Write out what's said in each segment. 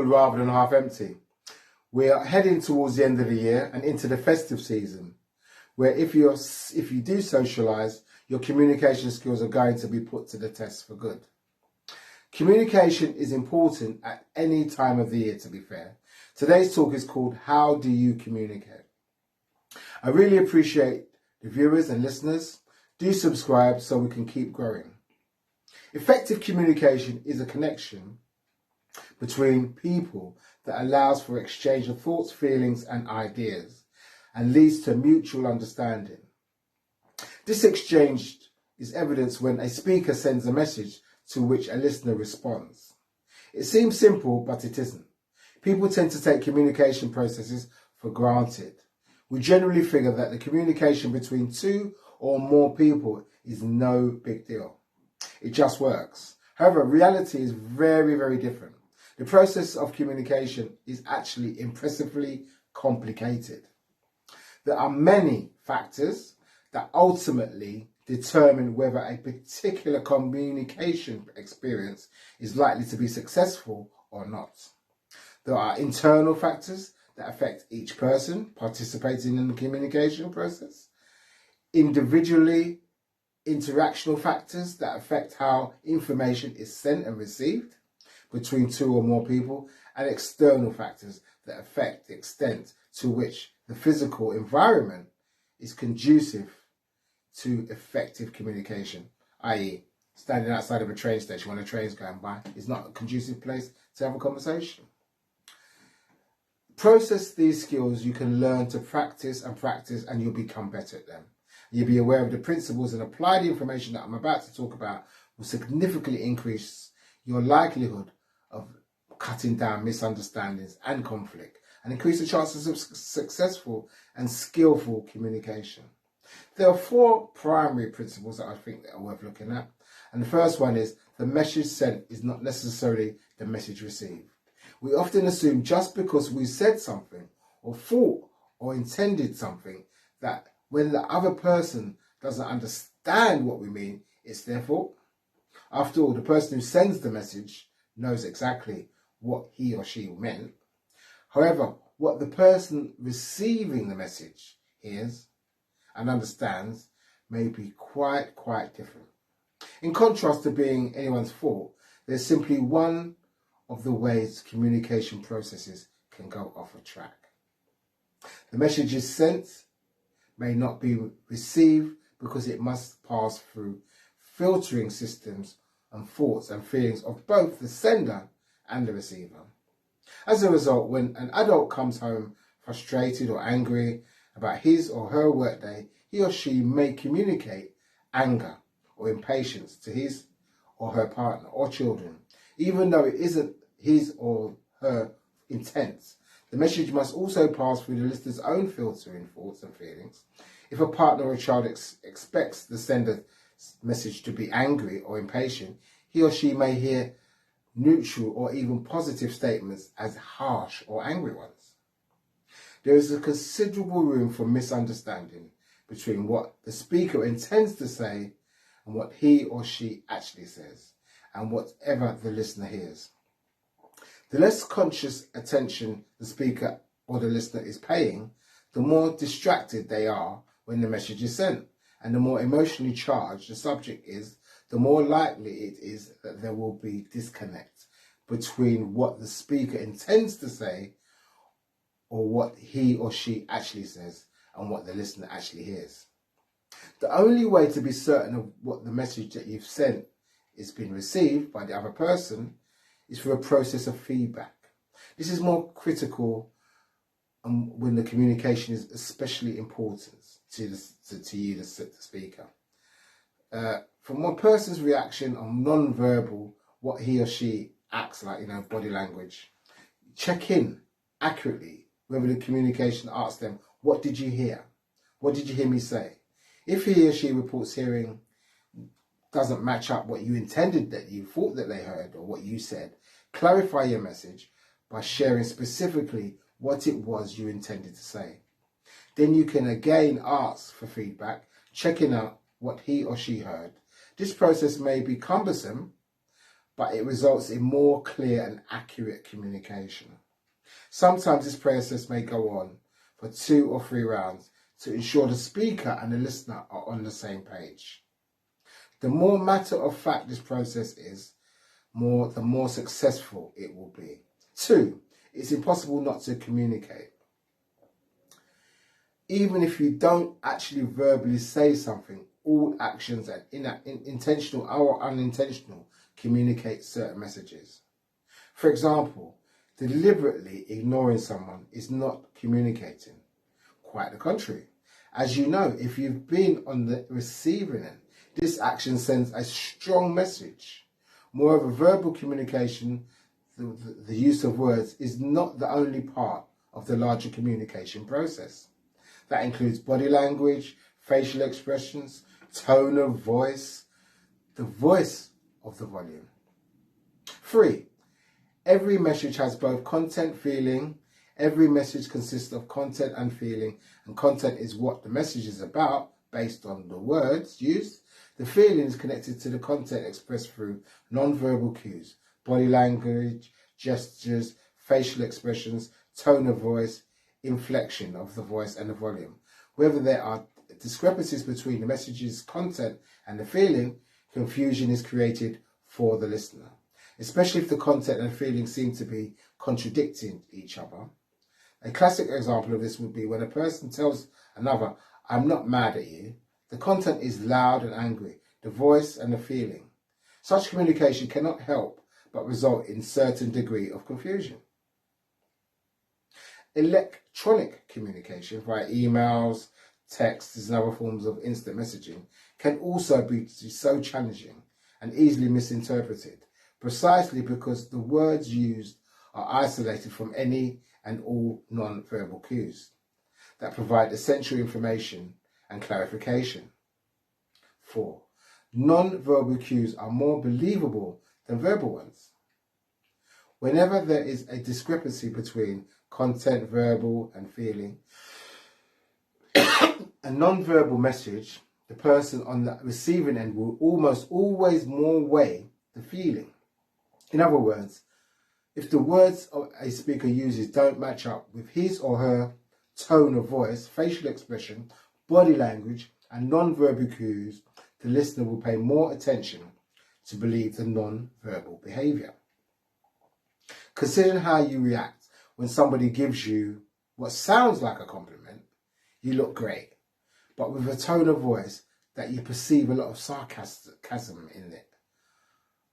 rather than half empty. We are heading towards the end of the year and into the festive season, where if you do socialise, your communication skills are going to be put to the test for good. Communication is important at any time of the year, to be fair. Today's talk is called How Do You Communicate? I really appreciate the viewers and listeners. Do subscribe so we can keep growing. Effective communication is a connection between people that allows for exchange of thoughts, feelings and ideas and leads to mutual understanding. This exchange is evidenced when a speaker sends a message to which a listener responds. It seems simple, but it isn't. People tend to take communication processes for granted. We generally figure that the communication between two or more people is no big deal. It just works. However, reality is very, very different. The process of communication is actually impressively complicated. There are many factors that ultimately determine whether a particular communication experience is likely to be successful or not. There are internal factors that affect each person participating in the communication process, individually interactional factors that affect how information is sent and received between two or more people, and external factors that affect the extent to which the physical environment is conducive to effective communication, i.e. standing outside of a train station when a train's going by is not a conducive place to have a conversation. Process these skills you can learn to practice and you'll become better at them. You'll be aware of the principles and apply the information that I'm about to talk about will significantly increase your likelihood of cutting down misunderstandings and conflict and increase the chances of successful and skillful communication. There are four primary principles that I think that are worth looking at. And the first one is the message sent is not necessarily the message received. We often assume just because we said something or thought or intended something that when the other person doesn't understand what we mean, it's their fault. After all, the person who sends the message knows exactly what he or she meant. However, what the person receiving the message hears and understands may be quite different. In contrast to being anyone's fault, there's simply one of the ways communication processes can go off a track. The message is sent may not be received because it must pass through filtering systems and thoughts and feelings of both the sender and the receiver. As a result, when an adult comes home frustrated or angry about his or her workday, he or she may communicate anger or impatience to his or her partner or children, even though it isn't his or her intent. The message must also pass through the listener's own filtering thoughts and feelings. If a partner or a child expects the sender's message to be angry or impatient, he or she may hear neutral or even positive statements as harsh or angry ones. There is a considerable room for misunderstanding between what the speaker intends to say and what he or she actually says, and whatever the listener hears. The less conscious attention the speaker or the listener is paying, the more distracted they are when the message is sent, and the more emotionally charged the subject is, the more likely it is that there will be disconnect between what the speaker intends to say or what he or she actually says and what the listener actually hears. The only way to be certain of what the message that you've sent is being received by the other person is through a process of feedback. This is more critical when the communication is especially important to you, the speaker. From one person's reaction on non-verbal, what he or she acts like, body language, check in accurately whether the communication asks them, what did you hear? What did you hear me say? If he or she reports hearing doesn't match up what you intended that you thought that they heard or what you said, clarify your message by sharing specifically what it was you intended to say. Then you can again ask for feedback, checking out what he or she heard. This process may be cumbersome, but it results in more clear and accurate communication. Sometimes this process may go on for 2 or 3 rounds to ensure the speaker and the listener are on the same page. The more matter of fact this process is, the more successful it will be. 2, it's impossible not to communicate. Even if you don't actually verbally say something, all actions, and intentional or unintentional, communicate certain messages. For example, deliberately ignoring someone is not communicating. Quite the contrary. As you know, if you've been on the receiving end, this action sends a strong message. Moreover, verbal communication, the use of words, is not the only part of the larger communication process. That includes body language, facial expressions, tone of voice, the voice of the volume. 3, every message has both content, feeling. Every message consists of content and feeling, and content is what the message is about based on the words used. The feeling is connected to the content expressed through non-verbal cues, body language, gestures, facial expressions, tone of voice, inflection of the voice and the volume. Whether there are discrepancies between the message's content and the feeling, confusion is created for the listener, especially if the content and feeling seem to be contradicting each other. A classic example of this would be when a person tells another, "I'm not mad at you." The content is loud and angry, the voice and the feeling. Such communication cannot help but result in certain degree of confusion. Electronic communication via emails, texts and other forms of instant messaging can also be so challenging and easily misinterpreted, precisely because the words used are isolated from any and all non-verbal cues that provide essential information and clarification. 4, non-verbal cues are more believable than verbal ones. Whenever there is a discrepancy between content, verbal and feeling, a non-verbal message, the person on the receiving end will almost always more weigh the feeling. In other words, if the words a speaker uses don't match up with his or her tone of voice, facial expression, body language and non-verbal cues, the listener will pay more attention to believe the non-verbal behaviour. Consider how you react when somebody gives you what sounds like a compliment. You look great, but with a tone of voice that you perceive a lot of sarcasm in it.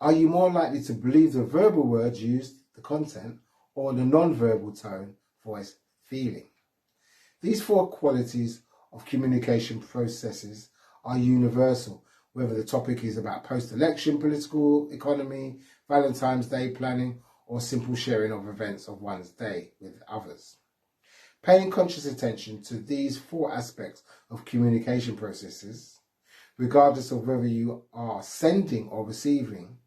Are you more likely to believe the verbal words used, the content, or the non-verbal tone, voice, feeling? These 4 qualities of communication processes are universal, whether the topic is about post-election political economy, Valentine's Day planning, or simple sharing of events of one's day with others. Paying conscious attention to these 4 aspects of communication processes, regardless of whether you are sending or receiving,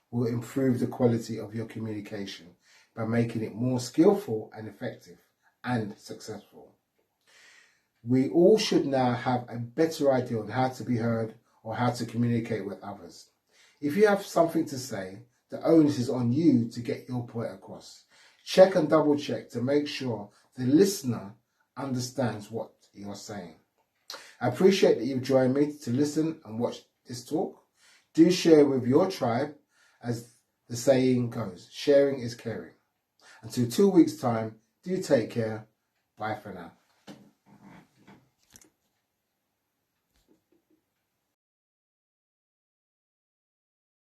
will improve the quality of your communication by making it more skillful and effective and successful. We all should now have a better idea on how to be heard or how to communicate with others. If you have something to say, the onus is on you to get your point across. Check and double check to make sure the listener understands what you're saying. I appreciate that you've joined me to listen and watch this talk. Do share with your tribe, as the saying goes, sharing is caring. Until 2 weeks' time, do take care. Bye for now.